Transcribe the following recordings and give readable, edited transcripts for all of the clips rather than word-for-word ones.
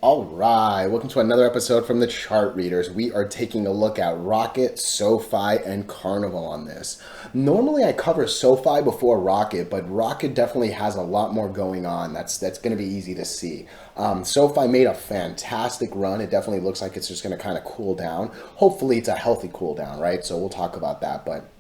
All right, welcome to another episode from the Chart Readers. We are taking a look at Rocket, SOFI, and Carnival on this. Normally, I cover SOFI before Rocket, but Rocket definitely has a lot more going on. That's going to be easy to see. SOFI made a fantastic run. It definitely looks like it's just going to kind of cool down. Hopefully, it's a healthy cool down, right? So we'll talk about that, but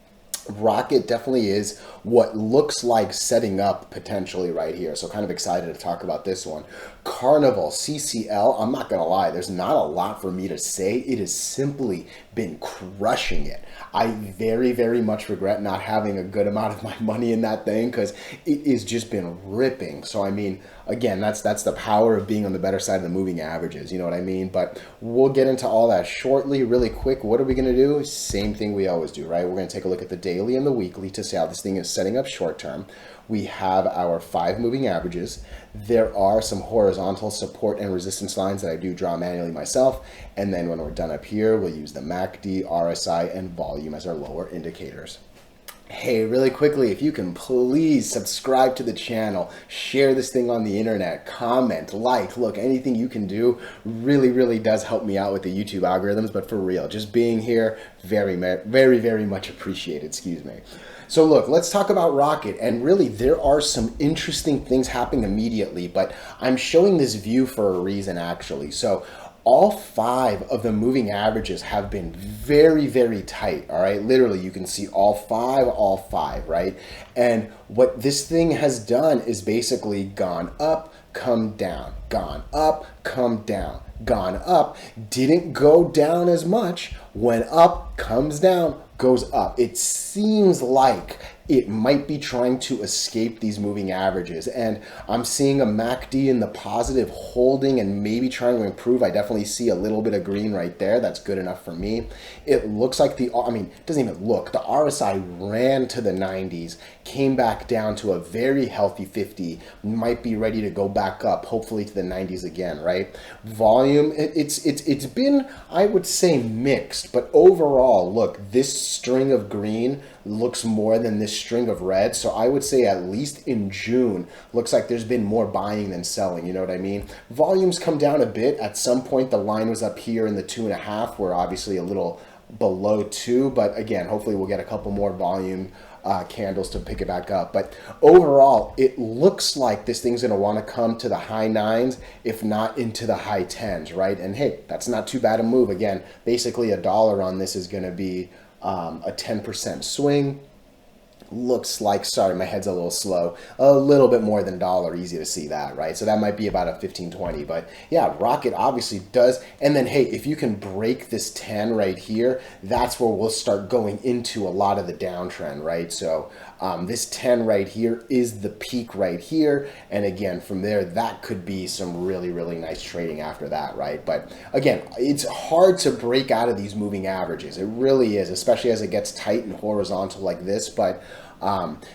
Rocket definitely is what looks like setting up potentially right here. So kind of excited to talk about this one. Carnival, CCL, I'm not going to lie, there's not a lot for me to say. It has simply been crushing it. I very, very much regret not having a good amount of my money in that thing because it has just been ripping. So I mean, again, that's the power of being on the better side of the moving averages, you know what I mean? But we'll get into all that shortly, really quick. What are we going to do? Same thing we always do, right? We're going to take a look at the daily and the weekly to see how this thing is setting up short term. We have our 5 moving averages. There are some horizontal support and resistance lines that I do draw manually myself. And then when we're done up here, we'll use the MACD, RSI, and volume as our lower indicators. Hey, really quickly, if you can please subscribe to the channel, share this thing on the internet, comment, like, look, anything you can do really, really does help me out with the YouTube algorithms. But for real, just being here, very, very, very much appreciated, excuse me. So look, let's talk about Rocket, and really there are some interesting things happening immediately, but I'm showing this view for a reason actually. So all 5 of the moving averages have been very, very tight, all right? Literally, you can see all five, right? And what this thing has done is basically gone up, come down, gone up, come down, gone up, didn't go down as much, went up, comes down, goes up. It seems like it might be trying to escape these moving averages. And I'm seeing a MACD in the positive holding and maybe trying to improve. I definitely see a little bit of green right there. That's good enough for me. It looks like it doesn't even look. The RSI ran to the 90s, came back down to a very healthy 50, might be ready to go back up, hopefully to the 90s again, right? Volume, it's been, I would say, mixed, but overall, look, this string of green looks more than this string of red. So I would say at least in June, looks like there's been more buying than selling. You know what I mean? Volumes come down a bit. At some point, the line was up here in the 2.5. We're obviously a little below 2, but again, hopefully we'll get a couple more volume candles to pick it back up. But overall, it looks like this thing's going to want to come to the high 9s, if not into the high 10s, right? And hey, that's not too bad a move. Again, basically a dollar on this is going to be a 10% swing. Looks like, sorry, my head's a little slow, a little bit more than a dollar, easy to see that, right? So that might be about a 15-20, but yeah, Rocket obviously does. And then hey, if you can break this 10 right here, that's where we'll start going into a lot of the downtrend, right? So this 10 right here is the peak right here, and again from there that could be some really, really nice trading after that, right? But again, it's hard to break out of these moving averages. It really is, especially as it gets tight and horizontal like this. But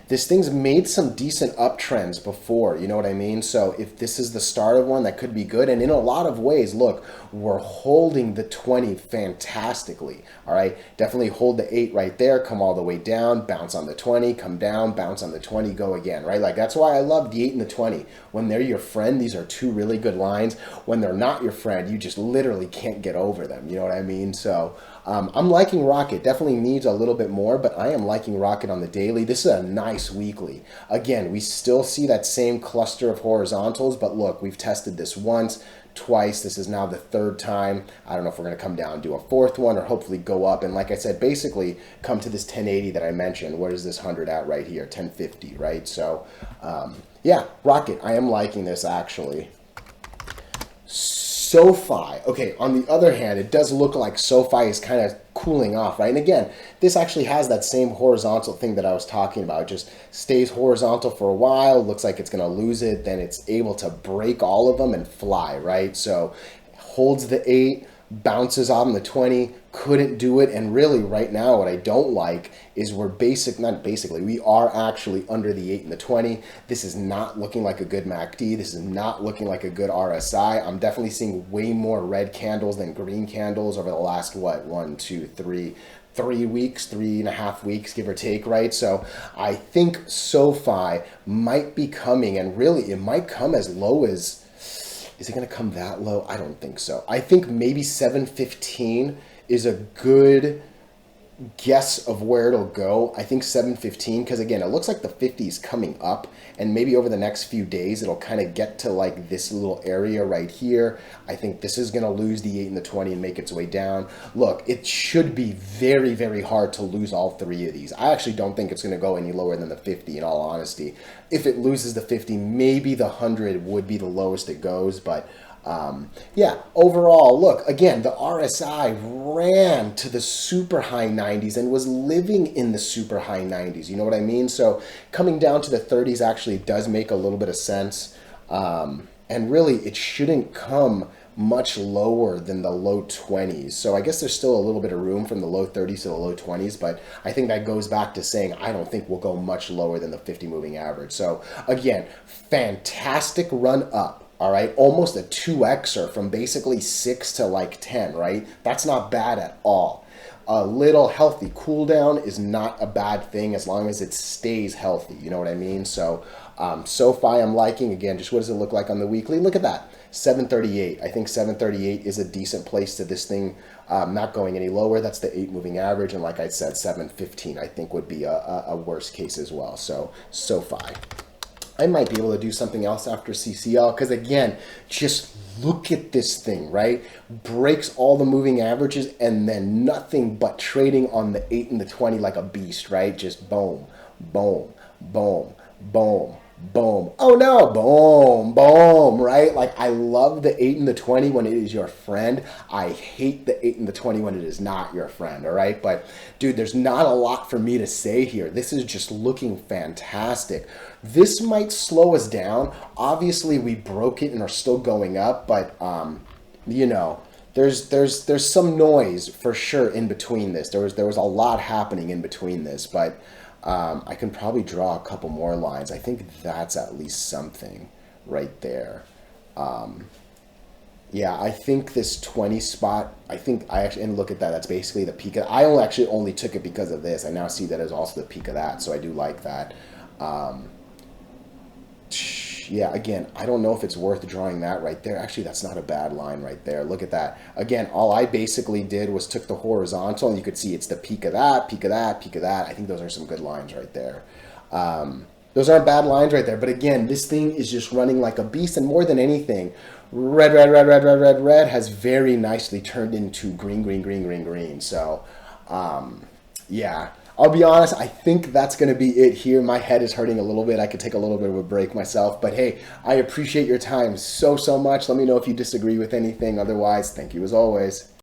this thing's made some decent uptrends before, you know what I mean? So if this is the start of one, that could be good. And in a lot of ways, look, we're holding the 20 fantastically, all right? Definitely hold the 8 right there, come all the way down, bounce on the 20, come down, bounce on the 20, go again, right? Like that's why I love the 8 and the 20. When they're your friend, these are 2 really good lines. When they're not your friend, you just literally can't get over them, you know what I mean? So I'm liking Rocket. Definitely needs a little bit more, but I am liking Rocket on the daily. This is a nice weekly. Again, we still see that same cluster of horizontals, but look, we've tested this once, twice. This is now the 3rd time. I don't know if we're going to come down and do a 4th one or hopefully go up. And like I said, basically come to this 1080 that I mentioned. What is this 100 at right here? 1050, right? So yeah, Rocket. I am liking this actually. SOFI. Okay, on the other hand, it does look like SOFI is kind of cooling off, right? And again, this actually has that same horizontal thing that I was talking about. It just stays horizontal for a while, looks like it's going to lose it, then it's able to break all of them and fly, right? So holds the 8, bounces on the 20, couldn't do it. And really right now what I don't like is we are actually under the 8 and the 20. This is not looking like a good MACD. This is not looking like a good RSI. I'm definitely seeing way more red candles than green candles over the last, what, 1, 2, 3 weeks, 3.5 weeks, give or take, right? So I think SOFI might be coming, and really it might come as low as, Is it going to come that low? I don't think so. I think maybe 715 is a good guess of where it'll go. I think 715, because again, it looks like the 50 is coming up, and maybe over the next few days it'll kind of get to like this little area right here. I think this is going to lose the 8 and the 20 and make its way down. Look, it should be very, very hard to lose all three of these. I actually don't think it's going to go any lower than the 50, in all honesty. If it loses the 50, maybe the 100 would be the lowest it goes, but yeah, overall, look, again, the RSI ran to the super high 90s and was living in the super high 90s. You know what I mean? So coming down to the 30s actually does make a little bit of sense. And really, it shouldn't come much lower than the low 20s. So I guess there's still a little bit of room from the low 30s to the low 20s, but I think that goes back to saying I don't think we'll go much lower than the 50 moving average. So again, fantastic run up. All right, almost a 2xer from basically 6 to like 10, right? That's not bad at all. A little healthy cool down is not a bad thing as long as it stays healthy. You know what I mean? So SOFI I'm liking. Again, just what does it look like on the weekly? Look at that, 738. I think 738 is a decent place to this thing not going any lower. That's the 8 moving average. And like I said, 715 I think would be a worst case as well. So SOFI. I might be able to do something else after CCL because, again, just look at this thing, right? Breaks all the moving averages and then nothing but trading on the 8 and the 20 like a beast, right? Just boom, boom, boom, boom, boom. Oh no, boom, boom, right? Like, I love the 8 and the 20 when it is your friend. I hate the 8 and the 20 when it is not your friend, all right? But dude, there's not a lot for me to say here. This is just looking fantastic. This might slow us down. Obviously, we broke it and are still going up, but you know, there's some noise for sure in between this. There was a lot happening in between this, but I can probably draw a couple more lines. I think that's at least something right there. Yeah, I think this 20 spot, I think I actually, and look at that, that's basically the peak. I actually only took it because of this. I now see that as also the peak of that, so I do like that. Yeah, again, I don't know if it's worth drawing that right there. Actually, that's not a bad line right there. Look at that. Again, all I basically did was took the horizontal, and you could see it's the peak of that, peak of that, peak of that. I think those are some good lines right there. Those aren't bad lines right there. But again, this thing is just running like a beast, and more than anything, red, red, red, red, red, red, red has very nicely turned into green, green, green, green, green. So, yeah. I'll be honest, I think that's going to be it here. My head is hurting a little bit. I could take a little bit of a break myself. But hey, I appreciate your time so, so much. Let me know if you disagree with anything. Otherwise, thank you as always.